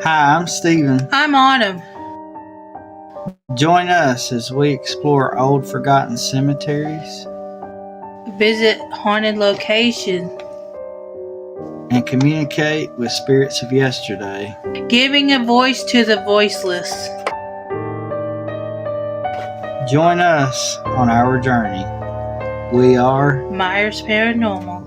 Hi, I'm Steven. I'm Autumn. Join us as we explore old forgotten cemeteries Visit haunted locations, and communicate with spirits of yesterday. giving a voice to the voiceless. Join us on our journey. We are Myers Paranormal.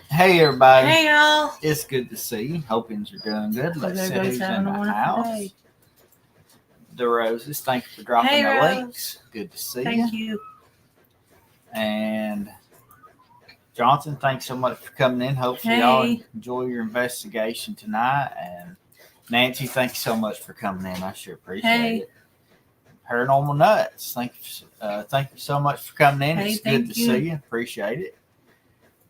Hey everybody. Hey y'all. It's good to see you. Hoping you're doing good. Let's There see goes who's in having a the wonderful house. day. The Roses, thank you for dropping Hey, the Rose. links. Good to see Thank you. you. And Johnson, thanks so much for coming in. Hopefully y'all enjoy your investigation tonight. And Nancy, thank you so much for coming in. I sure appreciate it. Paranormal Nuts, thank you so much for coming in. It's good to see you. Appreciate it.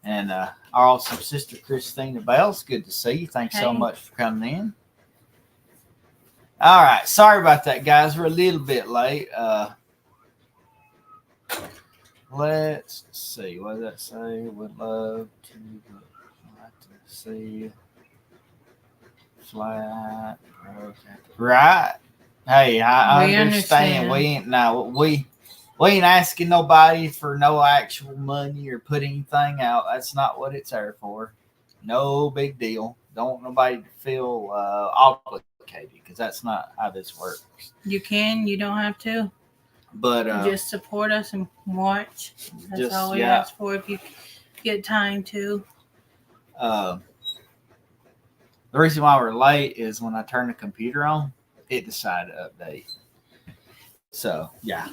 And our awesome sister Christina Bell's good to see you. Thanks so much for coming in. All right, sorry about that, guys. We're a little bit late. Let's see. What does that say? Would love to see flat. Okay. Right. Hey, I understand. We ain't asking nobody for no actual money or put anything out. That's not what it's there for. No big deal. Don't want nobody to feel obligated because that's not how this works. You don't have to. But just support us and watch. That's all we ask for if you get time to. The reason why we're late is when I turn the computer on, it decided to update. So, yeah.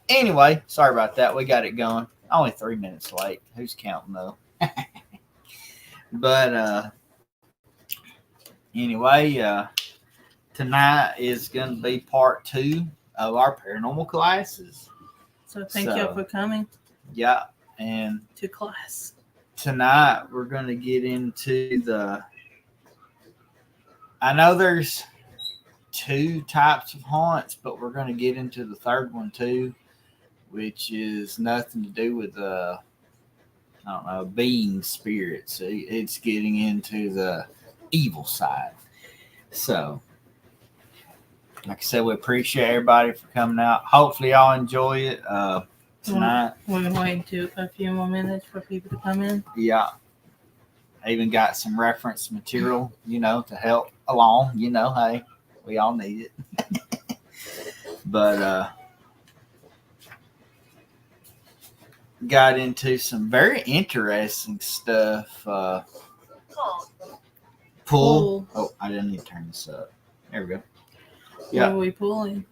Anyway, sorry about that. We got it going. Only 3 minutes late. Who's counting, though? But, anyway, tonight is going to be part 2 of our paranormal classes. So, thank y'all for coming. Yeah. And to class. Tonight, we're going to get into I know there's 2 types of haunts, but we're going to get into the third one too, which is nothing to do with being spirits. It's getting into the evil side. So, like I said, we appreciate everybody for coming out. Hopefully, y'all enjoy it tonight. We're going to wait a few more minutes for people to come in. Yeah. I even got some reference material, to help along. Hey, we all need it. But got into some very interesting stuff. Pull. Oh, I didn't need to turn this up. There we go. Yeah. What are we pulling?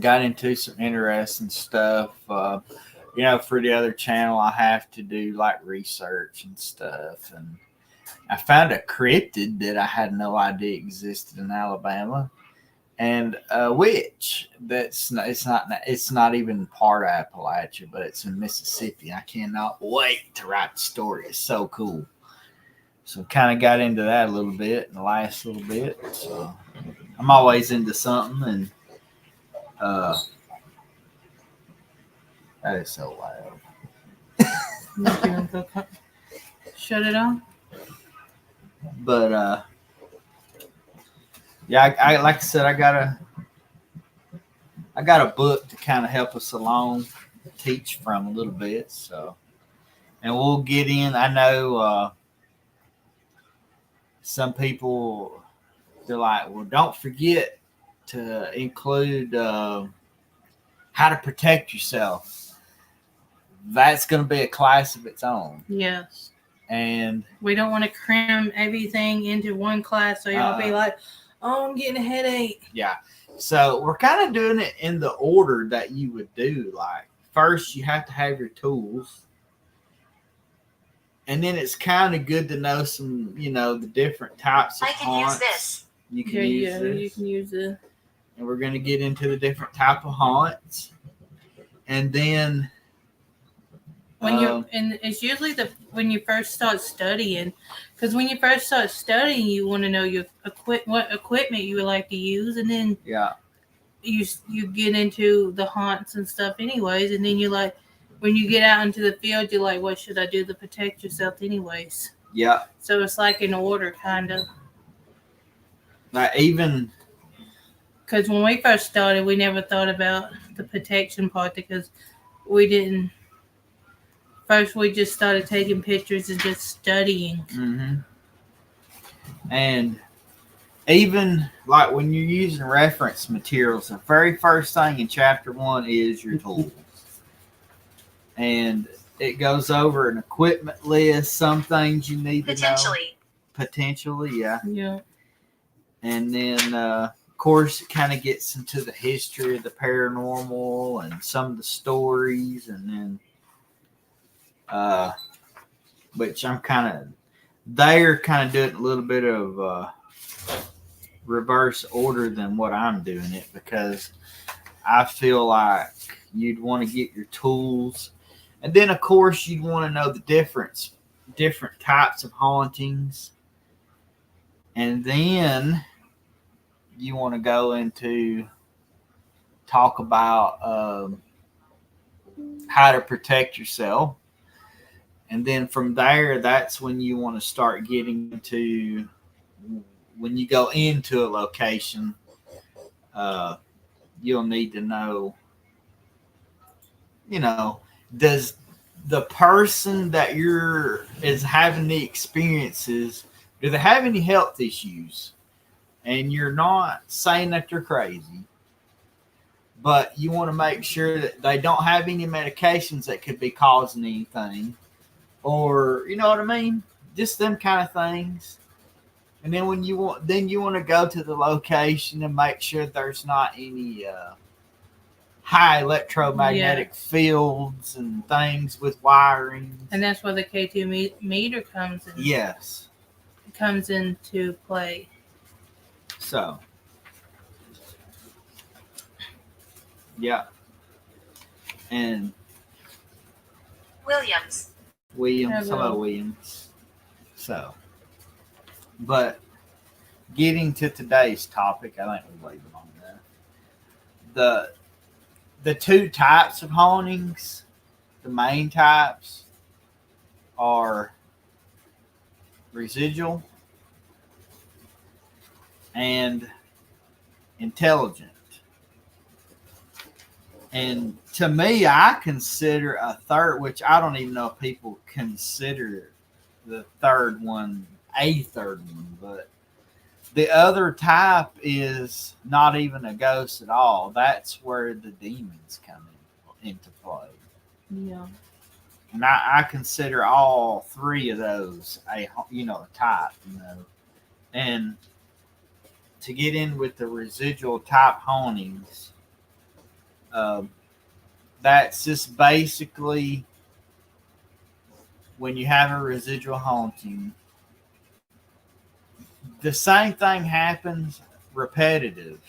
Got into some interesting stuff. For the other channel, I have to do like research and stuff. And I found a cryptid that I had no idea existed in Alabama, and a witch it's not even part of Appalachia, but it's in Mississippi. I cannot wait to write the story. It's so cool. So kind of got into that a little bit in the last little bit. So I'm always into something, and that is so loud. Shut it off. But yeah, I like I said, I got a book to kind of help us along, teach from a little bit. So, and we'll get in. I know some people, they're like, well, don't forget to include how to protect yourself. That's going to be a class of its own. Yes. And we don't want to cram everything into one class, so y'all be like, oh, I'm getting a headache. Yeah. So we're kind of doing it in the order that you would do. Like, first you have to have your tools. And then it's kind of good to know some, the different types of haunts. Use this. You can use this. You can use it. And we're going to get into the different type of haunts. And then and it's usually when you first start studying, because when you first start studying, you want to know what equipment you would like to use, and then you get into the haunts and stuff anyways, and then you're like, when you get out into the field, you're like, what should I do to protect yourself anyways? Yeah. So it's like in order, kind of. Like even Because when we first started, we never thought about the protection part because we didn't. First, we just started taking pictures and just studying. mm-hmm. And even like when you're using reference materials, the very first thing in chapter 1 is your tools. And it goes over an equipment list, some things you need to know. Potentially, yeah. Yeah. And then, of course, it kind of gets into the history of the paranormal and some of the stories. And then, which I'm kind of, they're kind of doing a little bit of reverse order than what I'm doing it, because I feel like you'd want to get your tools, and then of course you'd want to know the different types of hauntings, and then you want to go into talk about how to protect yourself, and then from there, that's when you want to start getting into, when you go into a location, you'll need to know, does the person that is having the experiences, do they have any health issues? And you're not saying that they're crazy, but you want to make sure that they don't have any medications that could be causing anything, or you know what I mean? Just them kind of things. And then you want to go to the location and make sure there's not any high electromagnetic fields and things with wiring. And that's where the K2 meter comes in. Yes. It comes into play. So, yeah. And Williams. Hello, Williams. So, but getting to today's topic, I think we'll leave it on there. The two types of hauntings, the main types, are residual and intelligent. And to me, I consider a third, which I don't even know if people consider the third one a third one, but the other type is not even a ghost at all. That's where the demons come into play. Yeah. And I consider all three of those a type, And to get in with the residual type hauntings, that's just basically when you have a residual haunting, the same thing happens repetitive,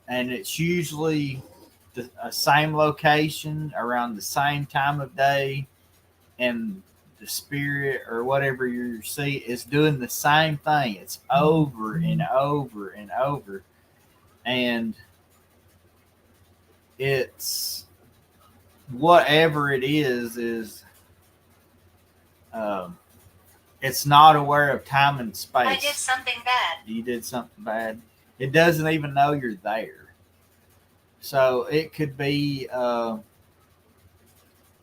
and it's usually the same location around the same time of day, and the spirit or whatever you see is doing the same thing. It's over and over and over, and it's whatever it is it's not aware of time and space. I did something bad. You did something bad. It doesn't even know you're there. So it could be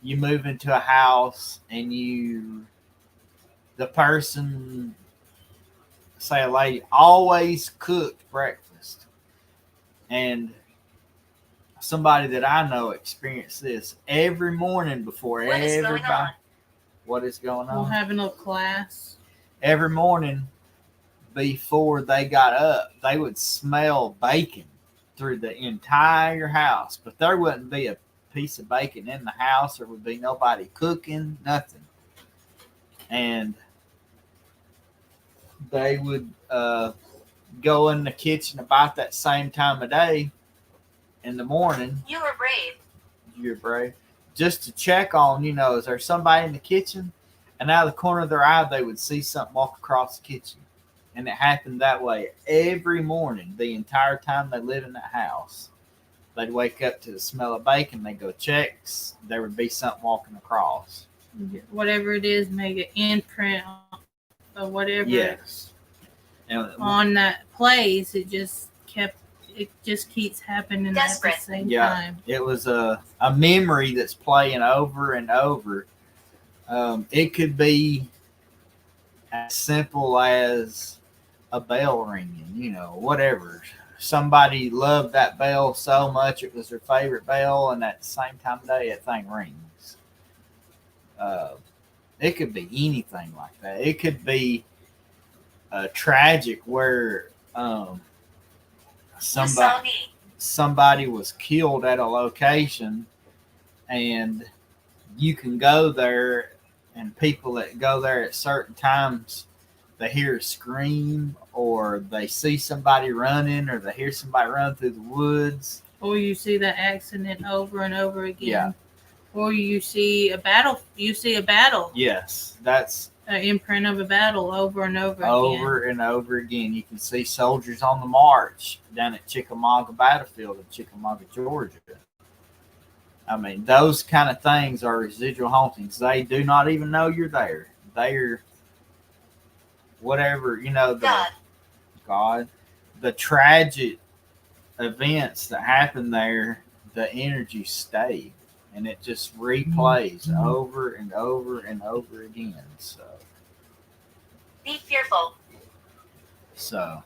you move into a house and the person, say a lady, always cooked breakfast. And somebody that I know experienced this every morning before What is everybody. going on? What is going on? We'll have a little class. Every morning before they got up, they would smell bacon through the entire house. But there wouldn't be a piece of bacon in the house. There would be nobody cooking, nothing. And they would go in the kitchen about that same time of day in the morning. You were brave. You're brave. Just to check on, is there somebody in the kitchen? And out of the corner of their eye, they would see something walk across the kitchen. And it happened that way every morning, the entire time they lived in that house. They'd wake up to the smell of bacon. They'd go check. There would be something walking across. Whatever it is, make an imprint or whatever. Yes. On that place, it just keeps happening Desperate. at the same time. It was a memory that's playing over and over. It could be as simple as a bell ringing, whatever. Somebody loved that bell so much it was their favorite bell, and at the same time of day, that thing rings. It could be anything like that. It could be tragic where somebody was killed at a location, and you can go there, and people that go there at certain times, they hear a scream, or they see somebody running, or they hear somebody run through the woods. Or you see that accident over and over again. Yeah. Or you see a battle. Yes, that's an imprint of a battle over and over again. Over and over again. You can see soldiers on the march down at Chickamauga Battlefield in Chickamauga, Georgia. I mean, those kind of things are residual hauntings. They do not even know you're there. They're whatever, the tragic events that happen there, the energy stay, and it just replays over and over and over again. So be fearful. So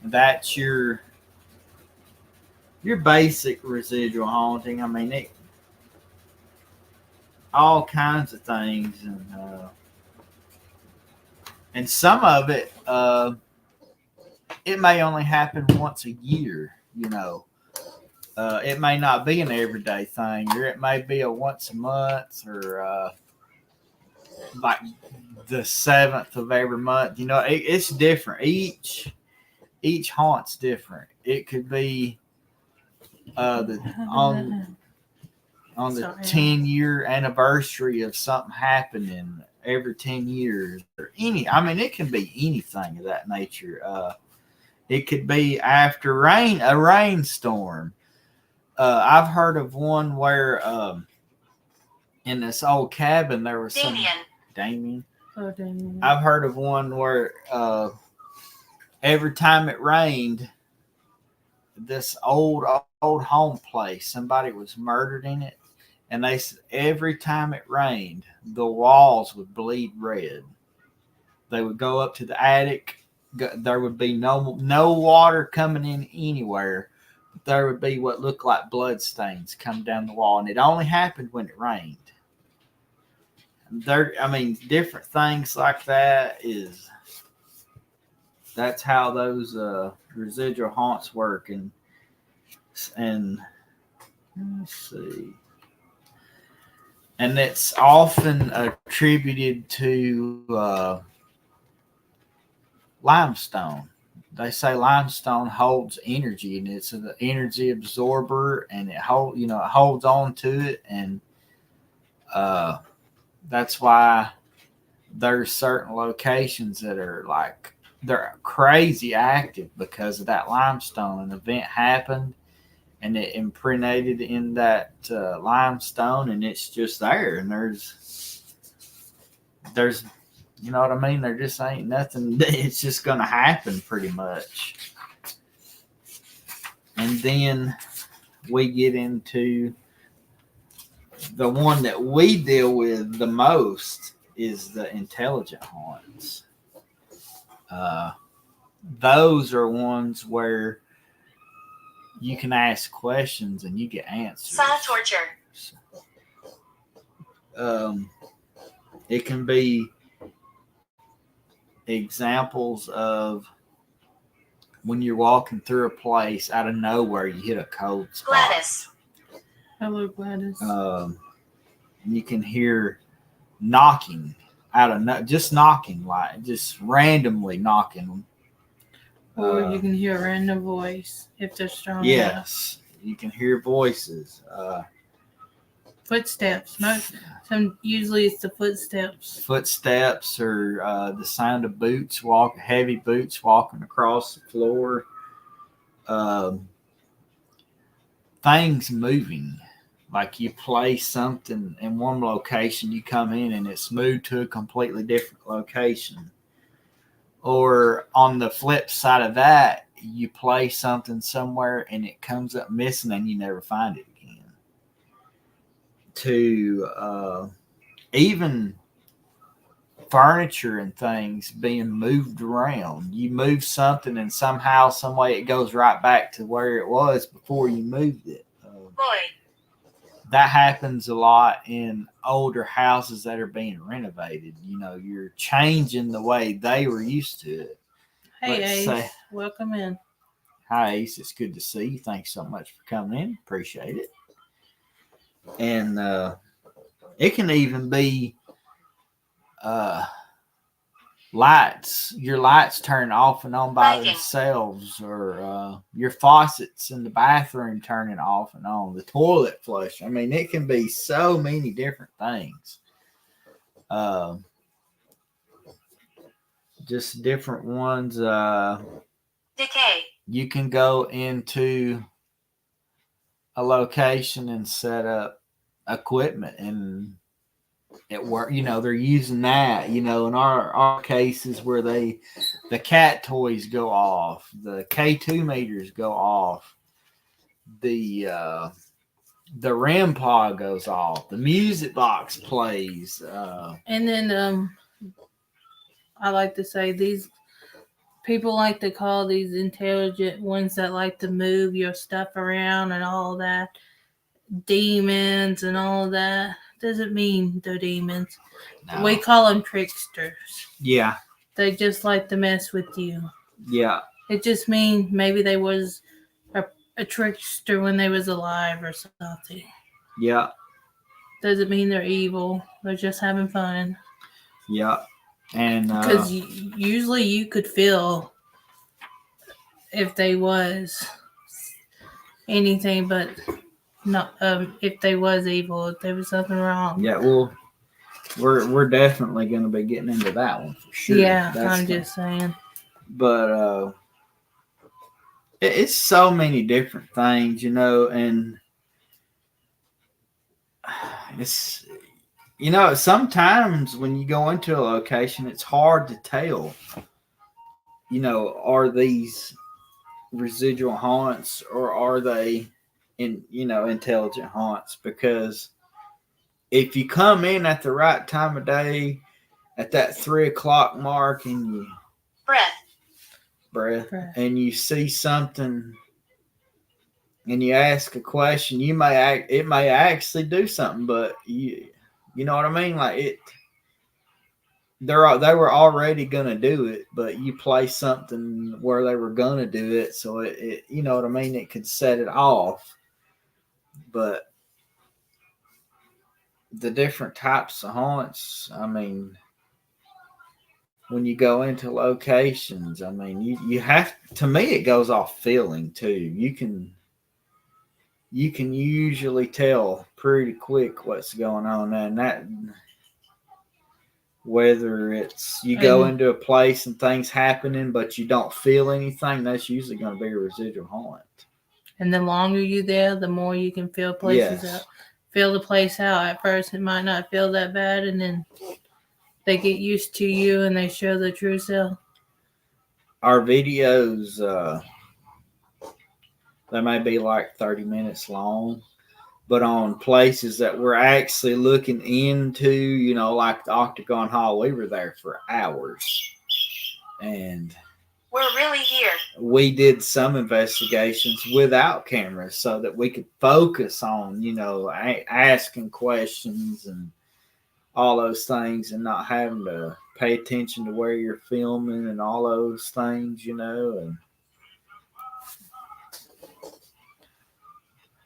that's your basic residual haunting. I mean, all kinds of things, and some of it, it may only happen once a year. It may not be an everyday thing, or it may be a once a month, or like the 7th of every month. It's different. Each haunt's different. It could be on the 10-year anniversary of something happening every 10 years, or it can be anything of that nature. It could be after a rainstorm. I've heard of one where in this old cabin there was Damien. Oh, Damien. I've heard of one where every time it rained, this old home place, somebody was murdered in it, and they said every time it rained, the walls would bleed red. They would go up to the attic. There would be no water coming in anywhere. But there would be what looked like blood stains come down the wall, and it only happened when it rained. Different things like that that's how those residual haunts work. And let's see. And it's often attributed to limestone. They say limestone holds energy, and it's an energy absorber, and it holds on to it, and that's why there's certain locations that are they're crazy active because of that limestone. An event happened, and it impregnated in that limestone, and it's just there. And there's, you know what I mean? There just ain't nothing. It's just going to happen pretty much. And then we get into the one that we deal with the most is the intelligent haunts. Those are ones where you can ask questions and you get answers. Saw torture. It can be examples of when you're walking through a place out of nowhere, you hit a cold spot. Gladys. Hello, Gladys. And you can hear knocking just knocking, like just randomly knocking. Or you can hear a random voice if they're strong enough. Yes, you can hear voices. Footsteps. Usually it's the footsteps. Footsteps, or the sound of boots heavy boots walking across the floor. things moving. Like you play something in one location, you come in and it's moved to a completely different location. Or on the flip side of that, you play something somewhere and it comes up missing and you never find it again. To even furniture and things being moved around. You move something and somehow, some way, it goes right back to where it was before you moved it. That happens a lot in older houses that are being renovated. You know, you're changing the way they were used to it. Hey, Let's Ace. say, Welcome in. hi, Ace. It's good to see you. Thanks so much for coming in. Appreciate it. And it can even be lights. Your lights turn off and on by themselves, or your faucets in the bathroom turning off and on. The toilet flush. I mean, it can be so many different things. Just different ones. Decay. You can go into a location and set up equipment and at work, you know, they're using that, you know, in our cases where the cat toys go off, the K2 meters go off, the REM pod goes off, the music box plays, and then I like to say these people like to call these intelligent ones that like to move your stuff around and all that demons and all that. Doesn't mean they're demons. no. We call them tricksters. Yeah. They just like to mess with you. Yeah. It just means maybe they was a trickster when they was alive or something. Yeah. Doesn't mean they're evil. They're just having fun. Yeah. And because usually you could feel if they was anything but not if they was evil, if there was something wrong. yeah, well, we're definitely going to be getting into that one for sure. Yeah, I'm just saying. But it's so many different things, you know, and it's, you know, sometimes when you go into a location, it's hard to tell, you know, are these residual haunts or are they intelligent haunts? Because if you come in at the right time of day at that 3 o'clock mark and you breath and you see something and you ask a question, it may actually do something, but you know what I mean? Like they were already gonna do it, but you play something where they were gonna do it, so it you know what I mean? It could set it off. But the different types of haunts, I mean, when you go into locations, I mean, you have, to me, it goes off feeling too. You can usually tell pretty quick what's going on, and that whether it's you go into a place and things happening but you don't feel anything, that's usually going to be a residual haunt. And the longer you're there, the more you can feel places out. Feel the place out. At first, it might not feel that bad, and then they get used to you and they show the true self. Our videos, they may be like 30 minutes long, but on places that we're actually looking into, you know, like the Octagon Hall, we were there for hours. And we're really here. We did some investigations without cameras so that we could focus on, you know, asking questions and all those things and not having to pay attention to where you're filming and all those things, you know. And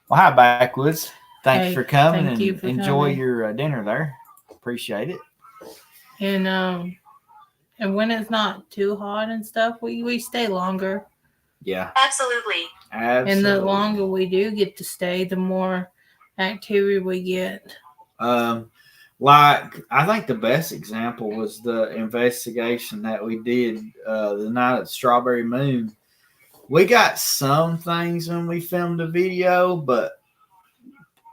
well, hi, Backwoods. Thanks for coming and enjoy your dinner there. Appreciate it. And when it's not too hot and stuff, we stay longer. Yeah. Absolutely. And the longer we do get to stay, the more activity we get. Like, I think the best example was the investigation that we did the night of the Strawberry Moon. We got some things when we filmed the video, but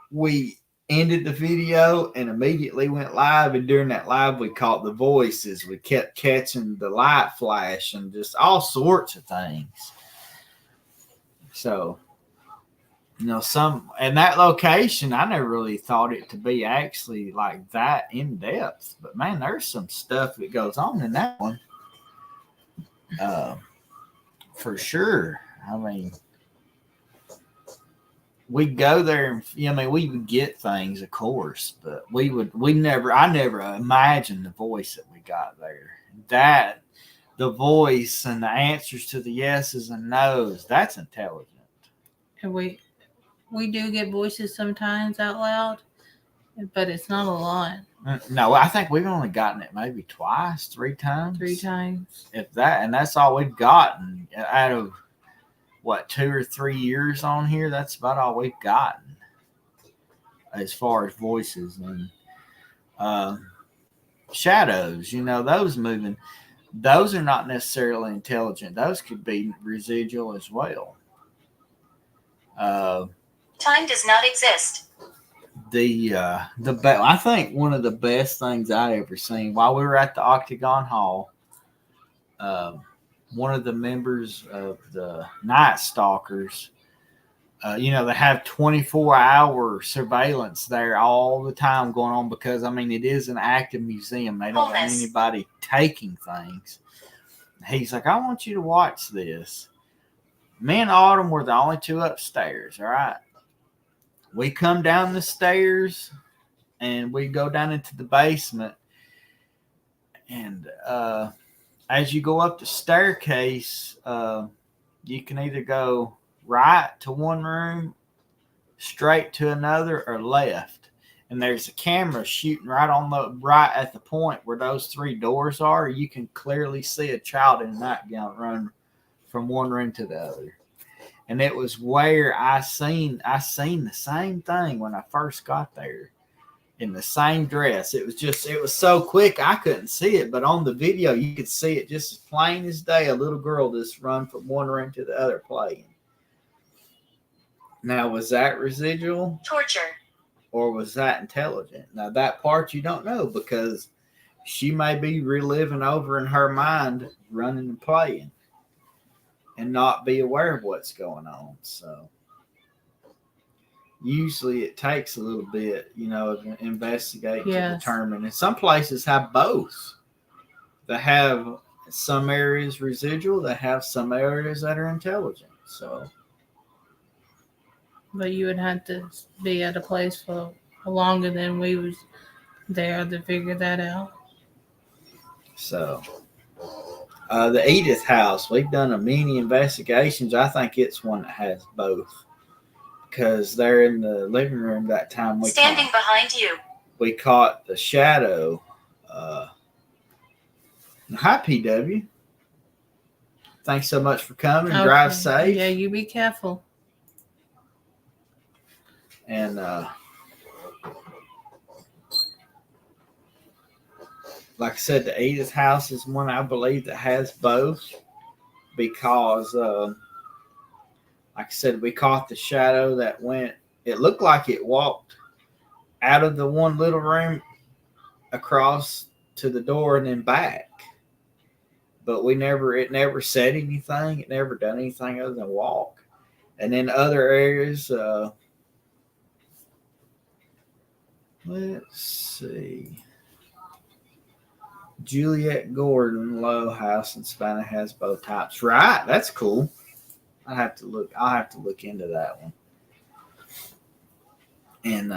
we ended the video and immediately went live. And during that live, we caught the voices. We kept catching the light flash and just all sorts of things. So, and that location, I never really thought it to be actually like that in depth. But man, there's some stuff that goes on in that one. For sure. I mean, we'd go there and we would get things, of course, but I never imagined the voice that we got there. That the voice and the answers to the yeses and nos, that's intelligent. And we do get voices sometimes out loud, but it's not a lot. No, I think we've only gotten it maybe twice, 3 times. 3 times. If that, and that's all we've gotten out of what, 2 or 3 years on here. That's about all we've gotten as far as voices and shadows. Those moving, those are not necessarily intelligent. Those could be residual as well. Time does not exist. I think one of the best things I ever seen while we were at the Octagon Hall, one of the members of the Night Stalkers, they have 24-hour surveillance there all the time going on because, it is an active museum. They don't want anybody taking things. He's like, I want you to watch this. Me and Autumn were the only 2 upstairs, all right? We come down the stairs and we go down into the basement. And as you go up the staircase, you can either go right to one room, straight to another, or left. And there's a camera shooting right at the point where those 3 doors are. You can clearly see a child in a nightgown run from one room to the other. And it was where I seen the same thing when I first got there, in the same dress. It was so quick I couldn't see it, but on the video you could see it just as plain as day. A little girl just run from one room to the other playing. Now, was that residual? Torture. Or was that intelligent? Now, that part you don't know because she may be reliving over in her mind, running and playing, and not be aware of what's going on. So usually it takes a little bit, of investigating to determine. And some places have both. They have some areas residual, they have some areas that are intelligent. So, but you would have to be at a place for longer than we was there to figure that out. So the Edith house, we've done a many investigations. I think it's one that has both. Because they're in the living room that time. Standing behind you. We caught the shadow. Hi, PW. Thanks so much for coming. Okay. Drive safe. Yeah, you be careful. And like I said, the Edith house is one I believe that has both. Because like I said, we caught the shadow that went, it looked like it walked out of the one little room across to the door and then back. But it never said anything. It never done anything other than walk. And then other areas, let's see. Juliet Gordon Low House in Savannah has both types. Right, that's cool. I'll have to look into that one. And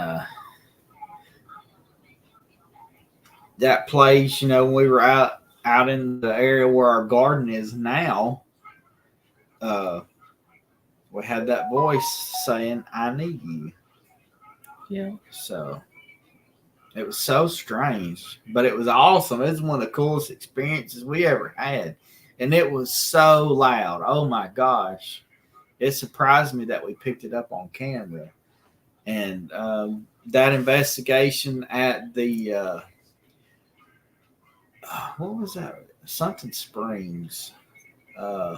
that place, when we were out in the area where our garden is now, we had that voice saying, I need you. Yeah. So it was so strange, but it was awesome. It was one of the coolest experiences we ever had. And it was so loud. Oh my gosh. It surprised me that we picked it up on camera. And that investigation at the, what was that? Something Springs.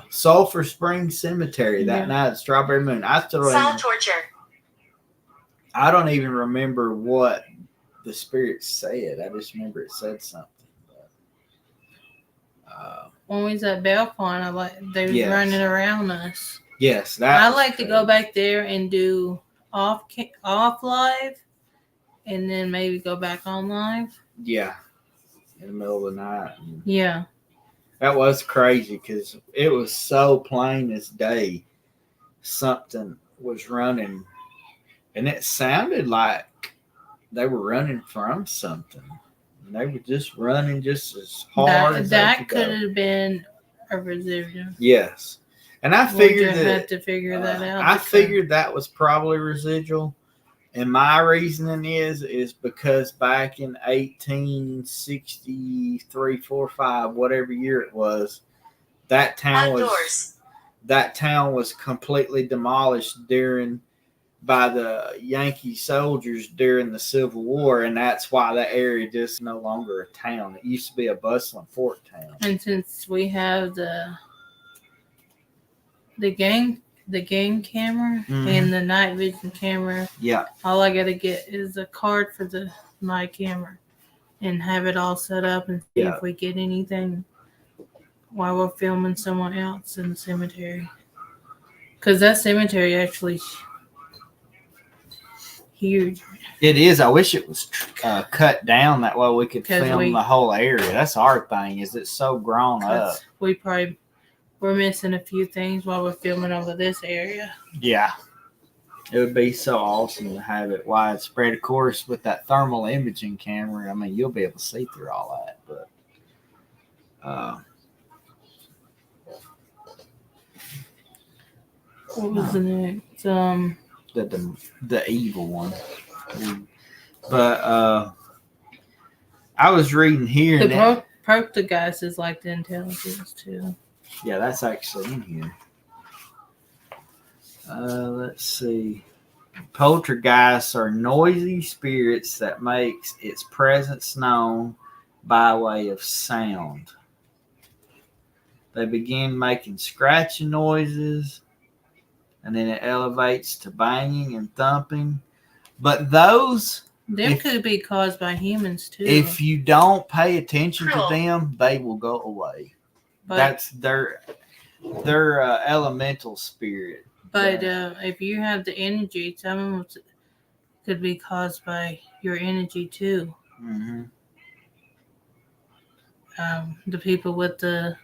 Sulphur Springs Cemetery that Yeah. night at Strawberry Moon. Saw torture. I don't even remember what the spirit said. I just remember it said something. When we was at Belfont, they was Yes. running around us. Yes, that. I was like to crazy. go back there and do off live, and then maybe go back on live. Yeah, in the middle of the night. Yeah. That was crazy because it was so plain as day. Something was running, and it sounded like they were running from something. And they were just running just as hard as That they could could go. have been a residual. Yes, and I We'll figured just that have to figure that out. I figured that was probably residual. And my reasoning is because back in 1863, 4, 5, whatever year it was, that town was completely demolished by the Yankee soldiers during the Civil War, and that's why that area just no longer a town. It used to be a bustling fort town. And since we have the game camera and the night vision camera, Yeah, all I gotta get is a card for my camera and have it all set up and see if we get anything while we're filming someone else in the cemetery. Because that cemetery actually huge. it is. I wish it was cut down that way we could film the whole area. That's our thing. Is it's so grown up. We're missing a few things while we're filming over this area. Yeah. It would be so awesome to have it widespread. Of course, with that thermal imaging camera, I mean, you'll be able to see through all that. But what was the next? the evil one. But I was reading here. The poltergeist is like the intelligence too. Yeah, that's actually in here. Let's see. Poltergeists are noisy spirits that makes its presence known by way of sound. They begin making scratching noises, and then it elevates to banging and thumping. But those could be caused by humans too. If you don't pay attention to them, they will go away. But, that's their elemental spirit. But if you have the energy, some of them could be caused by your energy too. Mm-hmm. The people with the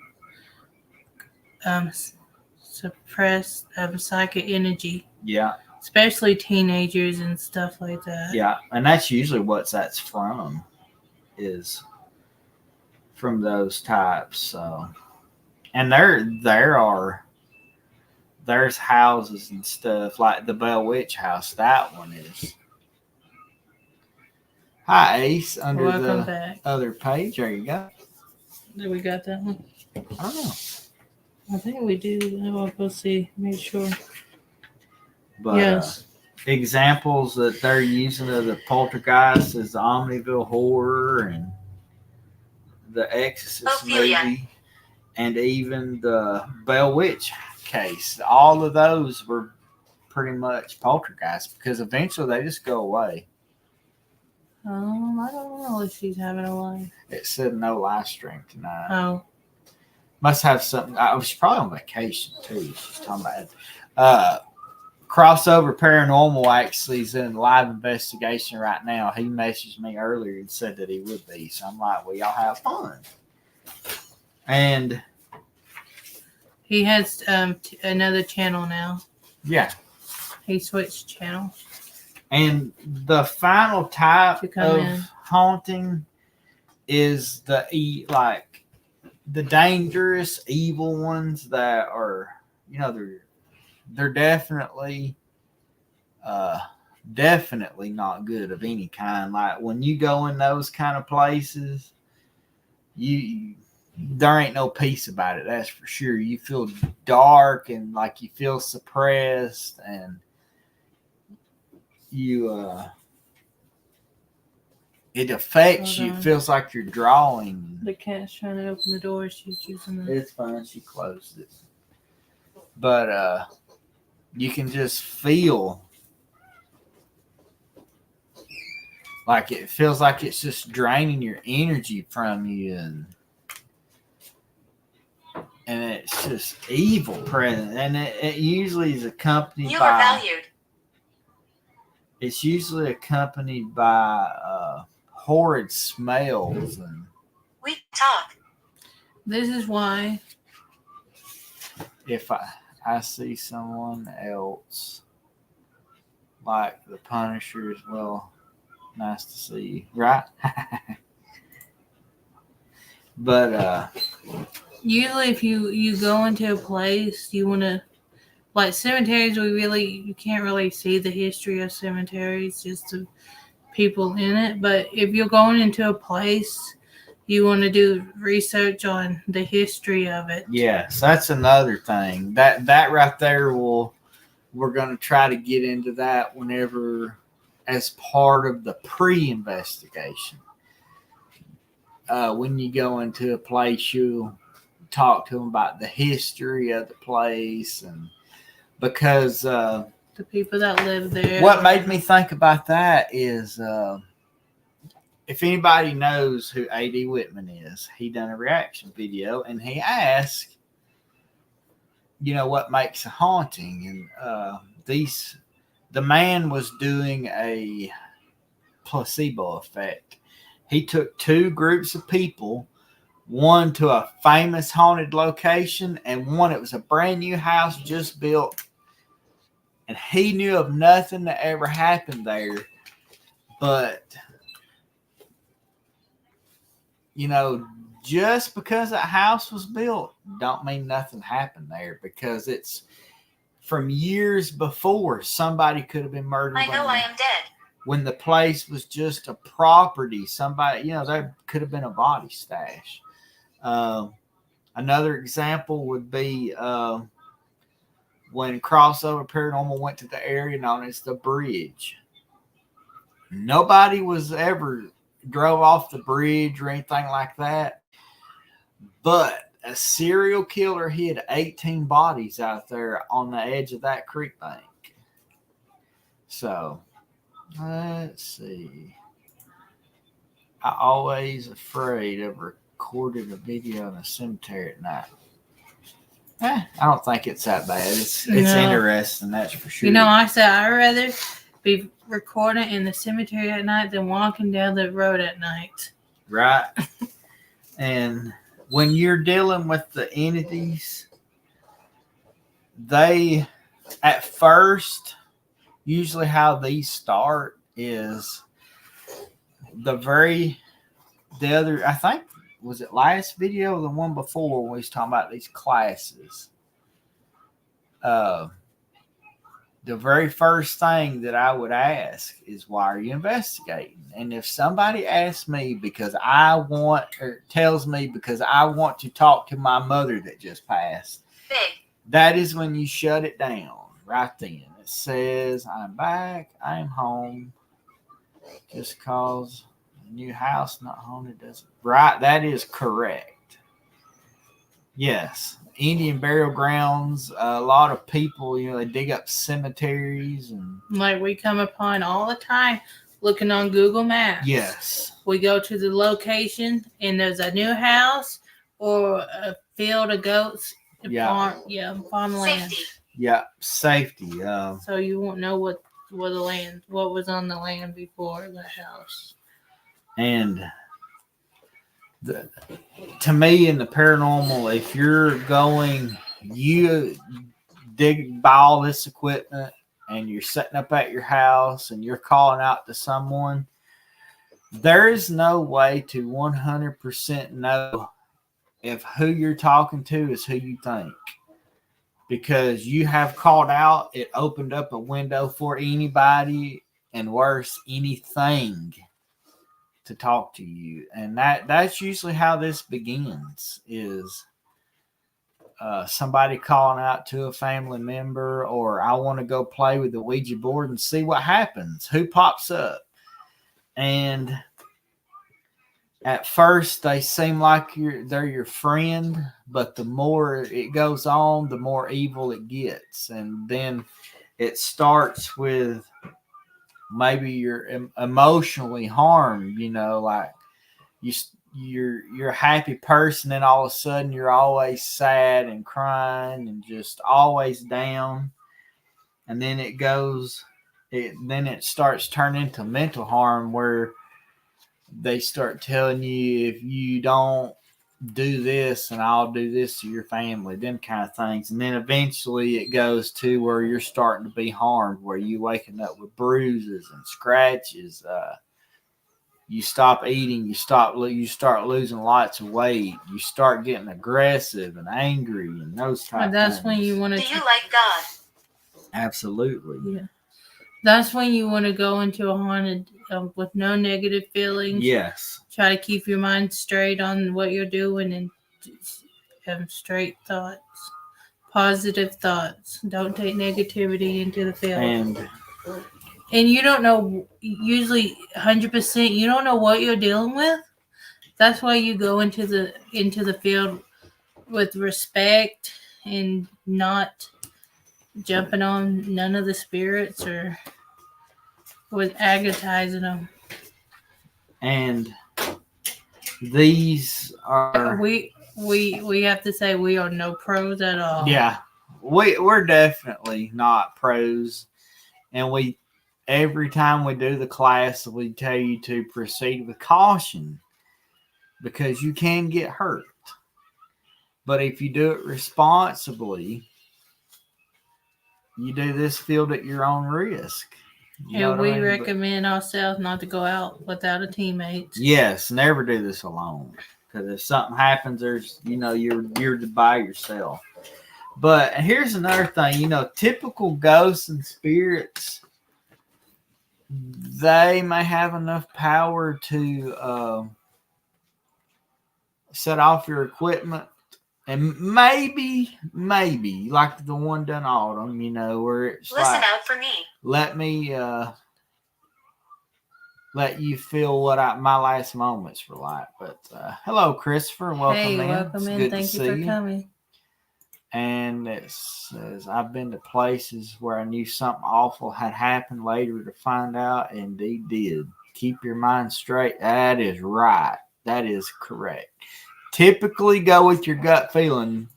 suppressed psychic energy. Yeah. Especially teenagers and stuff like that. Yeah, and that's usually what that's from, is from those types. So, and there's houses and stuff like the Bell Witch house. That one is. Hi, Ace. Under Welcome the back. Other page. There you go. Did we got that one? I don't know. I think we do. I'll go see. Make sure. But, yes. Examples that they're using of the poltergeist is the Amityville Horror and the Exorcist movie, and even the Bell Witch case. All of those were pretty much poltergeists because eventually they just go away. I don't know if she's having a life. It said no live stream tonight. Oh. Must have something. She's probably on vacation too. She's talking about Crossover Paranormal actually is in live investigation right now. He messaged me earlier and said that he would be. So I'm like, well, y'all have fun. And he has another channel now. Yeah. He switched channel. And the final type of haunting is the dangerous, evil ones that are, they're definitely not good of any kind. Like when you go in those kind of places, there ain't no peace about it. That's for sure. You feel dark and like you feel suppressed, and it affects Hold you. It on. feels like you're drawing. The cat's trying to open the door. She's using the. It's fine. She closed it. But you can just feel like it feels like it's just draining your energy from you, and it's just evil present. And it usually is accompanied You are by. valued. It's usually accompanied by horrid smells and. We talk. This is why. If I see someone else like the Punisher as well, nice to see you, right? But Usually, if you go into a place, you want to like cemeteries. You can't really see the history of cemeteries, just the people in it. But if you're going into a place, you want to do research on the history of it. yes, that's another thing. That right there we're going to try to get into that whenever as part of the pre-investigation. When you go into a place, you talk to them about the history of the place, and because The people that live there. what made me think about that is if anybody knows who A.D. Whitman is, he done a reaction video and he asked, what makes a haunting, and the man was doing a placebo effect. He took two groups of people, one to a famous haunted location and one it was a brand new house just built, and he knew of nothing that ever happened there, but just because that house was built don't mean nothing happened there, because it's from years before. Somebody could have been murdered. I know I am dead. When the place was just a property. Somebody, there could have been a body stash. Another example would be when Crossover Paranormal went to the area known as the Bridge. Nobody was ever drove off the bridge or anything like that, but a serial killer hid 18 bodies out there on the edge of that creek bank. So let's see. I always afraid of recording a video in a cemetery at night. I don't think it's that bad. It's interesting, that's for sure. I said I'd rather be recording in the cemetery at night than walking down the road at night. Right. And when you're dealing with the entities, they, at first, usually how these start is I think, was it last video or the one before when we was talking about these classes? The very first thing that I would ask is, why are you investigating? And if somebody asks me because tells me because I want to talk to my mother that just passed, that is when you shut it down right then. It says, I'm back, I'm home. Just cause a new house not haunted doesn't. Right, that is correct. Yes. Indian burial grounds, a lot of people, they dig up cemeteries, and like we come upon all the time looking on Google Maps. Yes. We go to the location and there's a new house or a field of goats. Farmland. Safety. Yeah, safety. So you won't know what was on the land before the house. And to me, in the paranormal, if you buy all this equipment and you're setting up at your house and you're calling out to someone, there is no way to 100% know if who you're talking to is who you think. Because you have called out, it opened up a window for anybody, and worse, anything to talk to you. And that's usually how this begins, is somebody calling out to a family member, or I want to go play with the Ouija board and see what happens, who pops up. And at first they seem like they're your friend, but the more it goes on, the more evil it gets, and then it starts with maybe you're emotionally harmed. Like you you're a happy person, and all of a sudden you're always sad and crying and just always down, and then it starts turning into mental harm where they start telling you if you don't do this and I'll do this to your family, them kind of things. And then eventually it goes to where you're starting to be harmed, where you waking up with bruises and scratches. You stop eating, you start losing lots of weight, you start getting aggressive and angry and those type And that's things. when you want to. Do you like God? Absolutely. Yeah. That's when you want to go into a haunted with no negative feelings. Yes. Try to keep your mind straight on what you're doing and just have straight thoughts, positive thoughts. Don't take negativity into the field. And you don't know, usually 100%, you don't know what you're dealing with. That's why you go into the field with respect and not jumping on none of the spirits or with agonizing them. And these are we have to say we are no pros at all. Yeah, we're definitely not pros, and every time we do the class, we tell you to proceed with caution because you can get hurt. But if you do it responsibly, you do this field at your own risk. And we recommend ourselves not to go out without a teammate. Yes, never do this alone. Because if something happens, you're by yourself. But here's another thing, typical ghosts and spirits, they may have enough power to set off your equipment. And maybe, like the one done Autumn, where it's Listen like, out for me. let me let you feel what my last moments were like. But hello, Christopher. Welcome in. Welcome in. Thank you for coming. And it says, I've been to places where I knew something awful had happened later to find out, and they did. Keep your mind straight. That is right. That is correct. Typically go with your gut feeling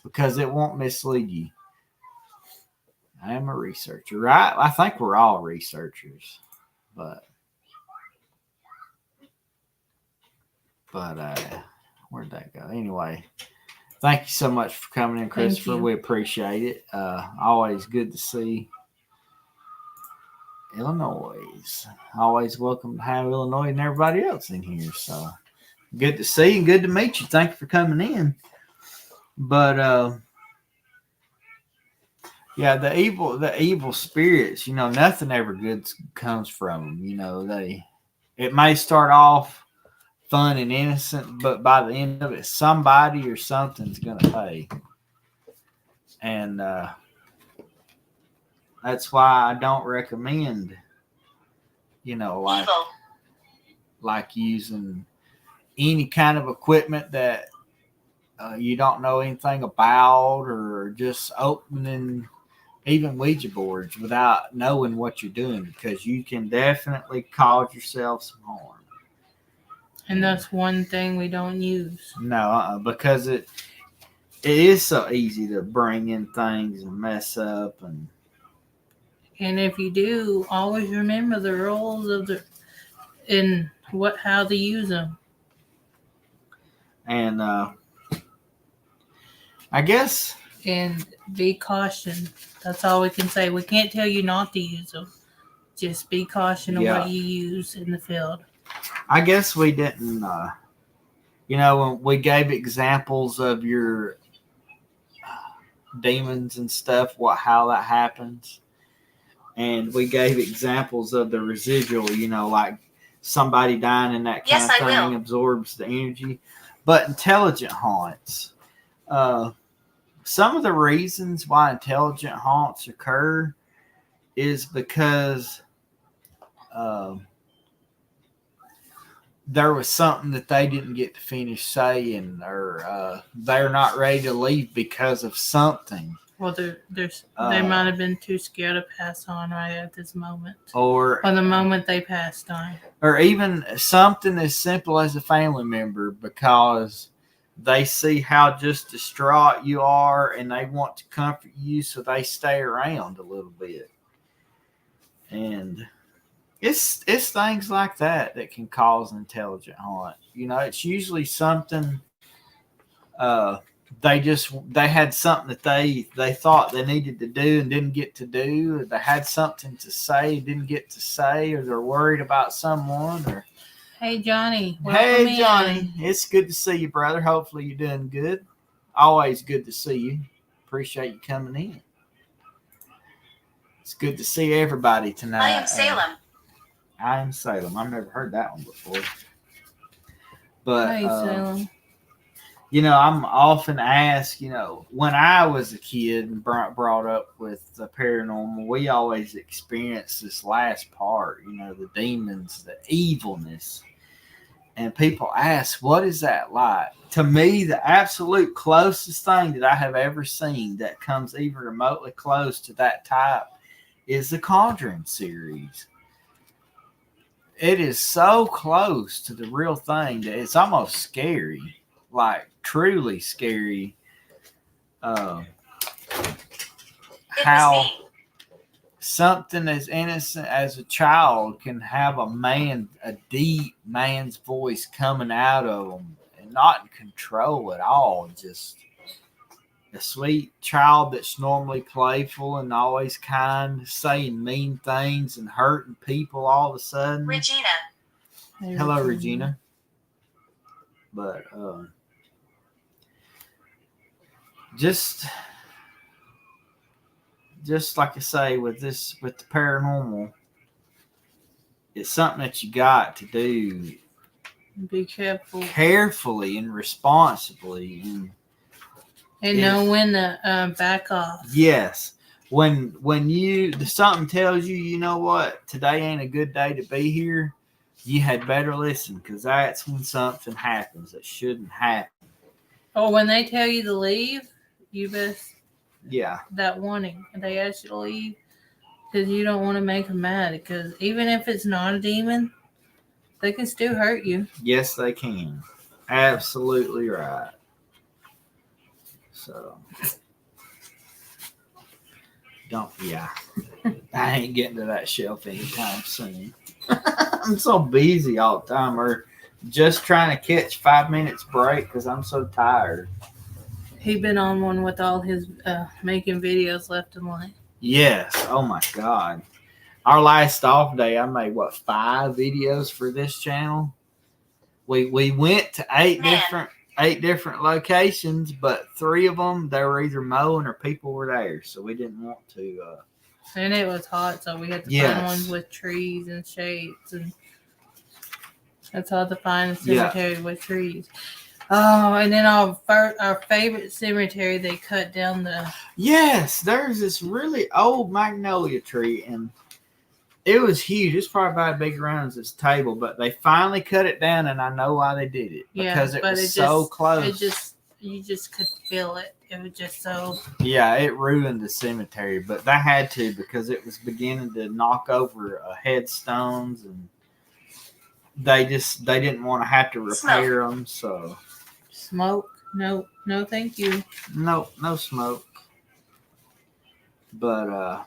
because it won't mislead you. I am a researcher, right? I think we're all researchers, but where'd that go? Anyway, thank you so much for coming in, Christopher. We appreciate it. Always good to see Illinois. Always welcome to have Illinois and everybody else in here. So good to see you and good to meet you. Thank you for coming in. But yeah, the evil spirits, nothing ever good comes from them. It may start off fun and innocent, but by the end of it, somebody or something's gonna pay. And that's why I don't recommend, like using any kind of equipment that you don't know anything about, or just opening even Ouija boards without knowing what you're doing, because you can definitely cause yourself some harm. And that's one thing we don't use. No, because it is so easy to bring in things and mess up. And if you do, always remember the rules of how to use them. And I guess. And be cautious. That's all we can say. We can't tell you not to use them. Just be cautious of what you use in the field. I guess we didn't, when we gave examples of your demons and stuff, how that happens. And we gave examples of the residual, like somebody dying and that kind of thing absorbs the energy. But intelligent haunts, some of the reasons why intelligent haunts occur is because there was something that they didn't get to finish saying, or they're not ready to leave because of something. Well, they might have been too scared to pass on right at this moment. Or the moment they passed on. Or even something as simple as a family member, because they see how just distraught you are and they want to comfort you, so they stay around a little bit. And it's things like that that can cause an intelligent haunt. It's usually something they had something that they thought they needed to do and didn't get to do, or they had something to say didn't get to say, or they're worried about someone. Or hey Johnny, hey Johnny, it's good to see you, brother. Hopefully you're doing good. Always good to see you. Appreciate you coming in. It's good to see everybody tonight. I am Salem. I am Salem. I've never heard that one before. But hey Salem. I'm often asked, when I was a kid and brought up with the paranormal, we always experienced this last part, the demons, the evilness. And people ask, what is that like? To me, the absolute closest thing that I have ever seen that comes even remotely close to that type is the Conjuring series. It is so close to the real thing that it's almost scary. Like truly scary, how something as innocent as a child can have a deep man's voice coming out of them and not in control at all. Just a sweet child that's normally playful and always kind, saying mean things and hurting people all of a sudden. Regina. Hello, Regina. But just like I say, with the paranormal, it's something that you got to do. Be careful, carefully and responsibly, and know when to back off. Yes, when something tells you, you know what, today ain't a good day to be here, you had better listen, because that's when something happens that shouldn't happen. Or when they tell you to leave, you best that warning. They ask you to leave because you don't want to make them mad. Because even if it's not a demon, they can still hurt you. Yes, they can. Absolutely right. So, I ain't getting to that shelf anytime soon. I'm so busy all the time, or just trying to catch 5 minutes break because I'm so tired. He been on one with all his making videos left and right. Yes. Oh my God. Our last off day, I made 5 videos for this channel. We went to 8 different locations, but 3 of them they were either mowing or people were there, so we didn't want to. And it was hot, so we had to find ones with trees and shades, and that's hard to find a cemetery with trees. Oh, and then our favorite cemetery, they cut down the... Yes, there's this really old magnolia tree, and it was huge. It's probably about as big around as this table, but they finally cut it down, and I know why they did it. Because it was so close. You just could feel it. It was just so... Yeah, it ruined the cemetery, but they had to because it was beginning to knock over headstones, and they didn't want to have to repair them, so... Smoke? No, thank you. No smoke. But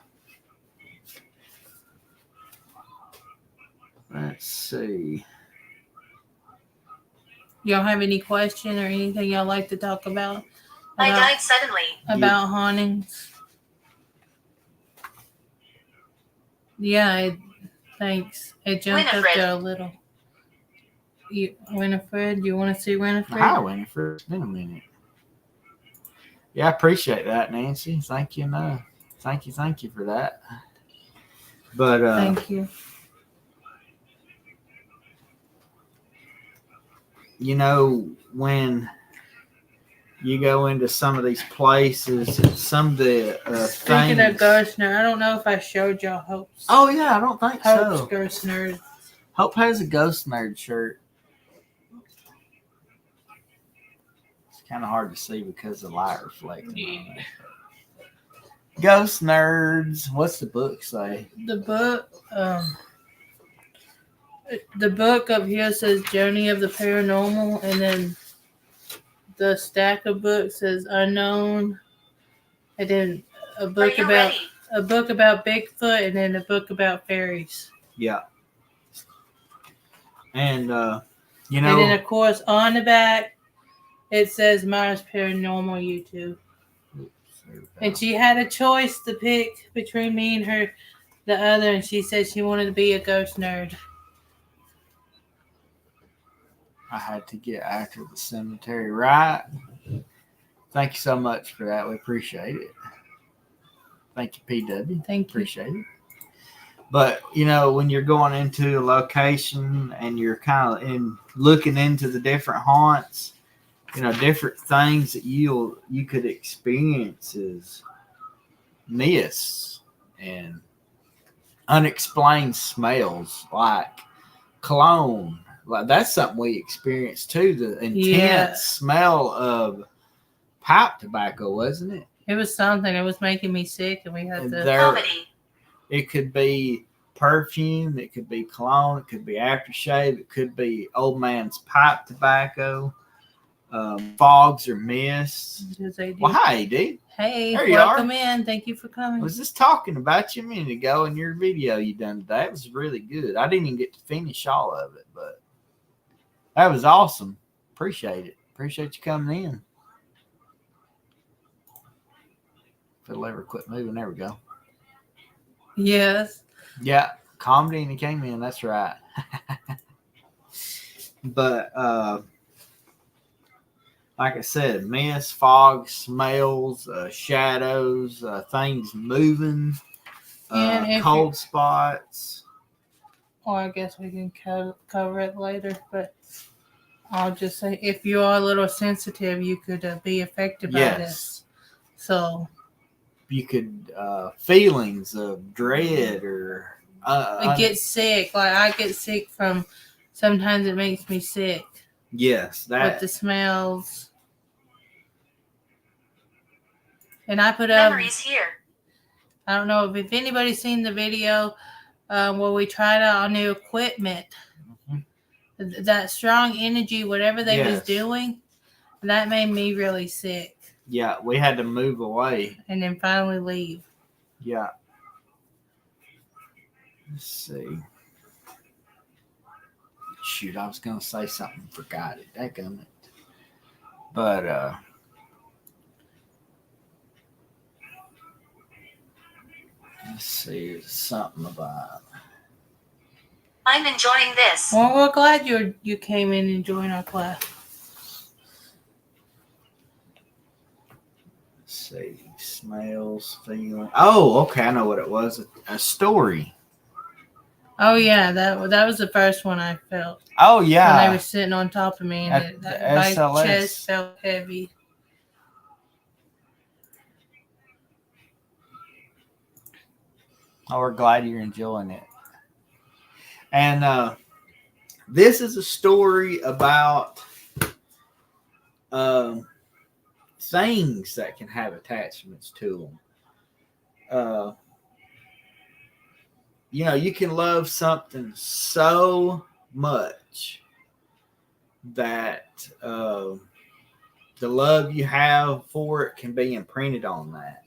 let's see. Y'all have any question or anything y'all like to talk about? I died suddenly. About hauntings? Yeah, thanks. It jumped up there a little. Winifred, you want to see Winifred? Hi, Winifred. It's been a minute. Yeah, I appreciate that, Nancy. Thank you. Thank you for that. But thank you. When you go into some of these places, some of the speaking of ghost nerd, I don't know if I showed y'all Hope's. Oh yeah, I don't think Hope's so. Ghost nerd. Hope has a ghost nerd shirt. Kind of hard to see because of the light reflecting on it. Ghost nerds. What's the book say? The book up here says Journey of the Paranormal, and then the stack of books says Unknown, and then a Are book you about ready? Bigfoot, and then a book about fairies. Yeah. And you And then know, of course on the back it says Myers Paranormal YouTube. And she had a choice to pick between me and her, the other, and she said she wanted to be a ghost nerd. I had to get after the cemetery, right? Thank you so much for that. We appreciate it. Thank you, PW. Thank you. Appreciate it. But you know, when you're going into a location and you're kind of looking into the different haunts, you know, different things that you could experience is mists and unexplained smells like cologne. Like that's something we experienced too. The intense smell of pipe tobacco, wasn't it? It was something. It was making me sick, and we had to. Comedy. It could be perfume, it could be cologne, it could be aftershave, it could be old man's pipe tobacco, fogs or mists. Well, hi, AD. Hey, there you welcome are. In. Thank you for coming. I was just talking about you a minute ago in your video you done today. It was really good. I didn't even get to finish all of it, but that was awesome. Appreciate it. Appreciate you coming in. If it'll ever quit moving, there we go. Yes. Yeah, comedy and he came in. That's right. But like I said, mist, fog, smells, shadows, things moving, cold spots. Or I guess we can cover it later, but I'll just say if you are a little sensitive, you could be affected by this. So you could feelings of dread or get sick. Like I get sick from. Sometimes it makes me sick. Yes, that with the smells. And I put Memories here. I don't know if anybody's seen the video where we tried out our new equipment. Mm-hmm. That strong energy, whatever they was doing, that made me really sick. Yeah, we had to move away. And then finally leave. Yeah. Let's see. Shoot, I was going to say something. Forgot it. Dadgummit. But, let's see. Something about... I'm enjoying this. Well, we're glad you came in and joined our class. Let's see. Smells, feeling. Oh, okay. I know what it was. A story. Oh, yeah. That was the first one I felt. Oh, yeah. When they were sitting on top of me and my chest felt heavy. Oh, we're glad you're enjoying it. And this is a story about things that can have attachments to them. You know, you can love something so much that the love you have for it can be imprinted on that.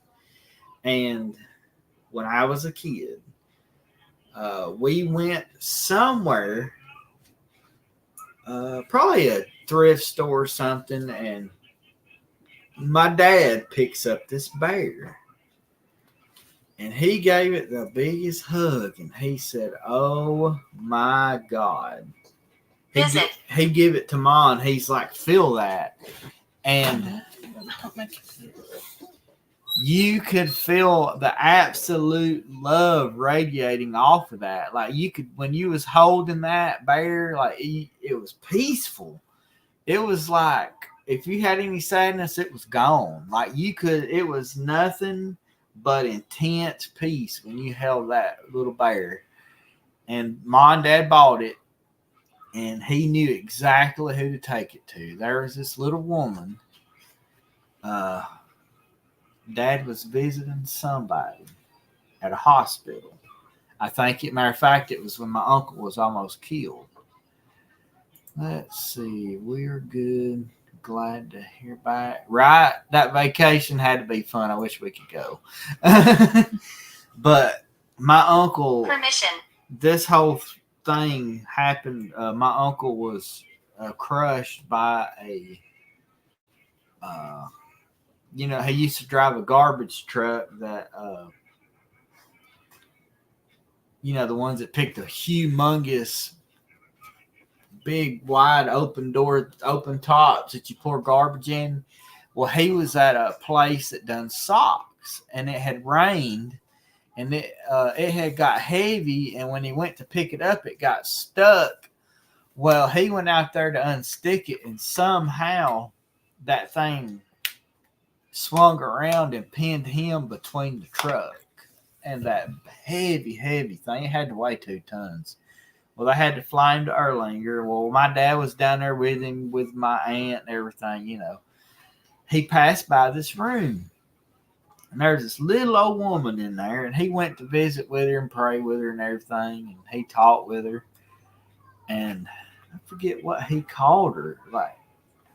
And when I was a kid, we went somewhere, probably a thrift store or something, and my dad picks up this bear. And he gave it the biggest hug, and he said, "Oh my God!" He give it to Mom. He's like, "Feel that," and you could feel the absolute love radiating off of that. Like you could, when you was holding that bear, like it was peaceful. It was like if you had any sadness, it was gone. Like it was nothing but intense peace when you held that little bear. And Mom and Dad bought it, and he knew exactly who to take it to. There was this little woman Dad was visiting somebody at a hospital. I think, matter of fact, it was when my uncle was almost killed. Let's see. We're good. Glad to hear back. Right. That vacation had to be fun. I wish we could go. But my uncle, Permission. this whole thing happened. My uncle was crushed by a, he used to drive a garbage truck that, the ones that pick the humongous, big, wide, open door, open tops that you pour garbage in. Well, he was at a place that done socks, and it had rained, and it had got heavy, and when he went to pick it up, it got stuck. Well, he went out there to unstick it, and somehow that thing swung around and pinned him between the truck and that heavy, heavy thing. It had to weigh 2 tons. Well, they had to fly him to Erlanger. Well, my dad was down there with him, with my aunt and everything, He passed by this room, and there's this little old woman in there, and he went to visit with her and pray with her and everything, and he talked with her, and I forget what he called her, like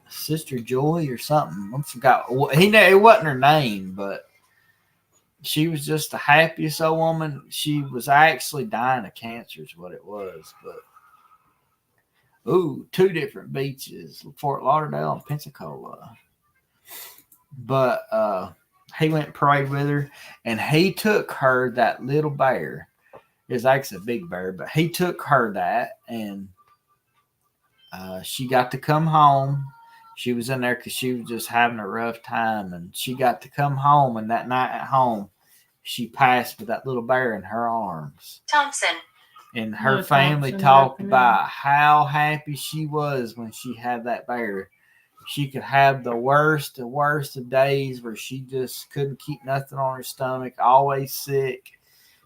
Sister Joy or something. I forgot. It wasn't her name, but she was just the happiest old woman. She was actually dying of cancer is what it was, but 2 different beaches, Fort Lauderdale and Pensacola. But he went and prayed with her, and he took her that little bear. It was actually a big bear, but he took her that, and she got to come home. She was in there because she was just having a rough time, and she got to come home, and that night at home, she passed with that little bear in her arms. Thompson. And her family talked about how happy she was when she had that bear. She could have the worst of days where she just couldn't keep nothing on her stomach, always sick.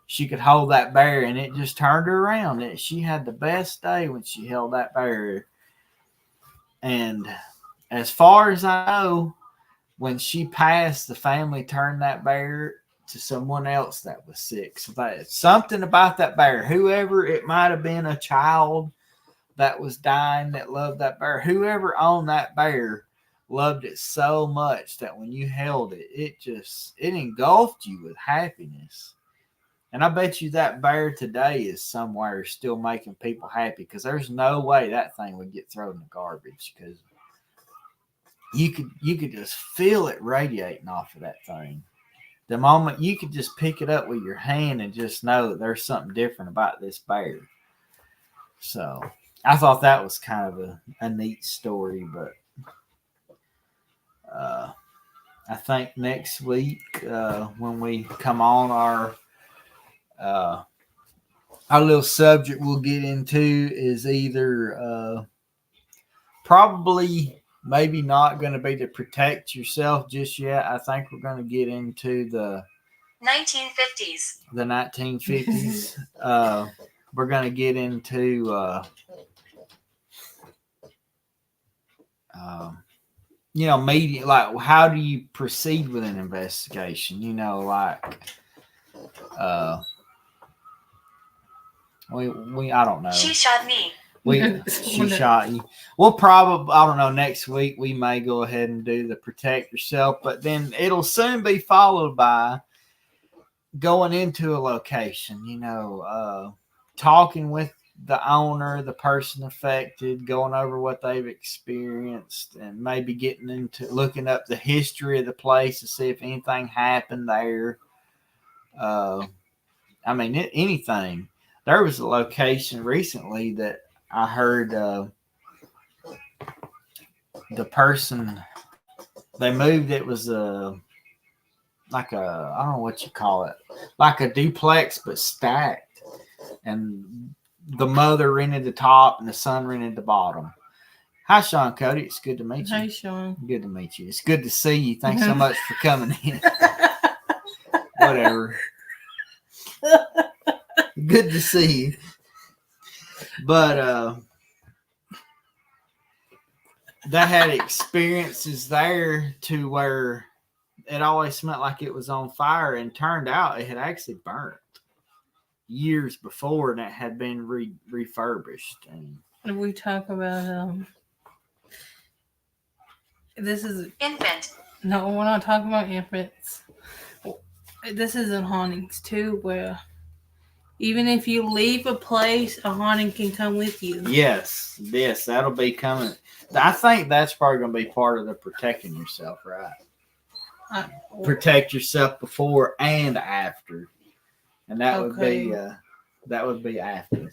She could hold that bear, and it just turned her around. She had the best day when she held that bear. And as far as I know, when she passed, the family turned that bear to someone else that was sick. So that's something about that bear. Whoever, it might have been a child that was dying that loved that bear. Whoever owned that bear loved it so much that when you held it, it engulfed you with happiness. And I bet you that bear today is somewhere still making people happy, because there's no way that thing would get thrown in the garbage, because you could just feel it radiating off of that thing. The moment you could just pick it up with your hand and just know that there's something different about this bear. So I thought that was kind of a neat story, but I think next week when we come on our little subject we'll get into is either probably maybe not going to be to protect yourself just yet. I think we're going to get into the 1950s. The 1950s. We're going to get into media, like how do you proceed with an investigation? We I don't know. She shot me. She shot you. We'll probably, I don't know, next week we may go ahead and do the protect yourself, but then it'll soon be followed by going into a location, talking with the owner, the person affected, going over what they've experienced, and maybe getting into looking up the history of the place to see if anything happened there. Anything. There was a location recently that I heard the person they moved. It was like I don't know what you call it, like a duplex but stacked, and the mother rented the top and the son rented the bottom. Hi, Sean Cody. It's good to meet you. Hey, Sean. Good to meet you. It's good to see you. Thanks so much for coming in. Whatever. Good to see you. But they had experiences there to where it always smelled like it was on fire, and turned out it had actually burnt years before, and it had been refurbished. And we talk about this is Infant. no, we're not talking about infants. This is in hauntings too, where even if you leave a place, a haunting can come with you. yes, that'll be coming. I think that's probably going to be part of the protecting yourself, right? Protect yourself before and after, and that would be after.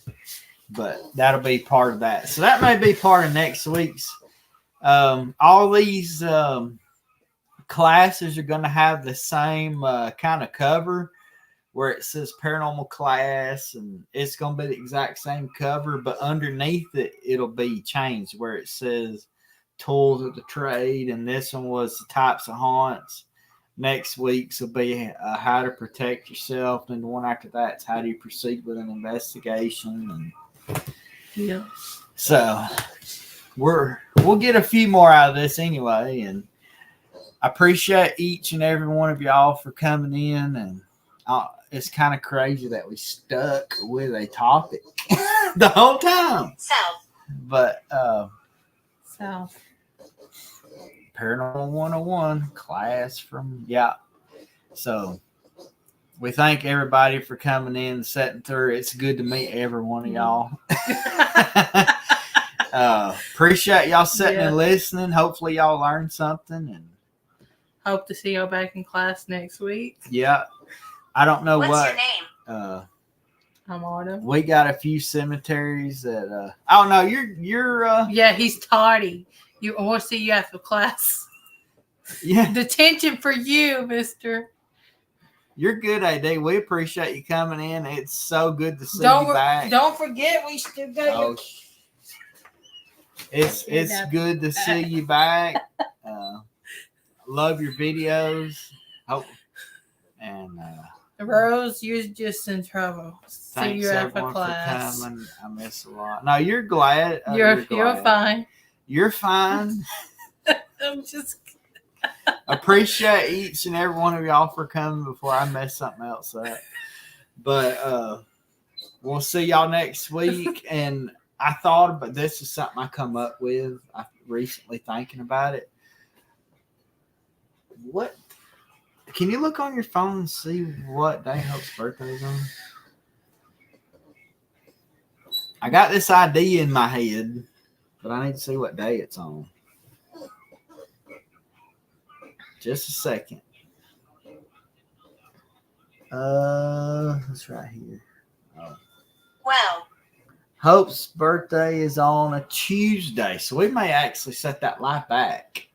But that'll be part of that. So that may be part of next week's. All these classes are going to have the same kind of cover, where it says paranormal class, and it's going to be the exact same cover, but underneath it, it'll be changed where it says tools of the trade, and this one was the types of haunts. Next week's will be how to protect yourself, and the one after that's how do you proceed with an investigation. And yeah. So we'll get a few more out of this anyway, and I appreciate each and every one of y'all for coming in, and it's kind of crazy that we stuck with a topic the whole time. South. But South. Paranormal 101 class from, yeah. So we thank everybody for coming in and sitting through. It's good to meet every one of y'all. Appreciate y'all sitting and listening. Hopefully y'all learned something. And hope to see y'all back in class next week. Yeah. I don't know What's what. your name? I'm Autumn. We got a few cemeteries that oh no, you're yeah, he's tardy. We'll see you after class. Yeah. Detention for you, mister. You're good, AD. We appreciate you coming in. It's so good to see you back. Don't forget, we still got It's good to see you back. Love your videos. Hope and Rose, you're just in trouble. See you after class. For coming. I miss a lot. No, you're glad. You're fine. You're fine. I'm just appreciate each and every one of y'all for coming before I mess something else up. But we'll see y'all next week. And I thought about this is something I come up with. I recently thinking about it. What? Can you look on your phone and see what day Hope's birthday is on? I got this idea in my head, but I need to see what day it's on. Just a second. It's right here. Oh. Well. Hope's birthday is on a Tuesday, so we may actually set that light back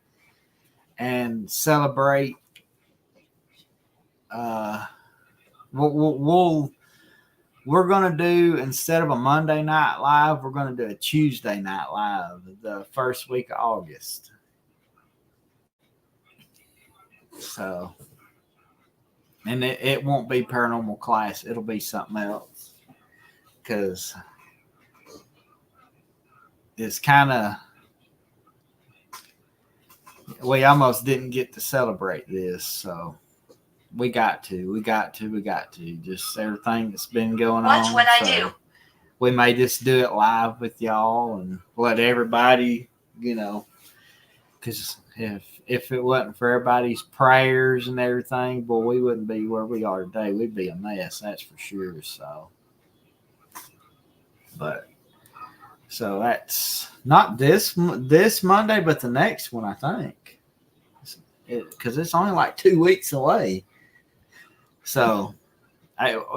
and celebrate. We're gonna do, instead of a Monday night live, we're gonna do a Tuesday night live the first week of August. So, and it won't be paranormal class; it'll be something else, because it's kind of, we almost didn't get to celebrate this, so. We got to. Just everything that's been going on. Watch what I do. We may just do it live with y'all and let everybody, because if it wasn't for everybody's prayers and everything, boy, we wouldn't be where we are today. We'd be a mess, that's for sure. So that's not this Monday, but the next one, I think. Because it's only like 2 weeks away. So,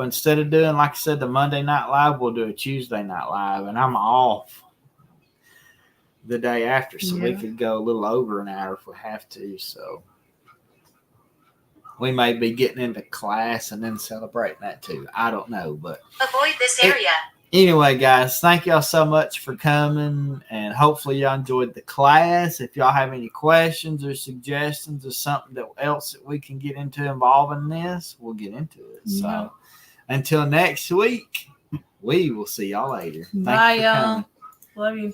instead of doing, like I said, the Monday night live, we'll do a Tuesday night live, and I'm off the day after, so we could go a little over an hour if we have to. So, we may be getting into class and then celebrating that too. I don't know, but avoid this area. Anyway, guys, thank y'all so much for coming, and hopefully y'all enjoyed the class. If y'all have any questions or suggestions or something else that we can get into involving this, we'll get into it. Yeah. So until next week, we will see y'all later. Bye, y'all. Love you.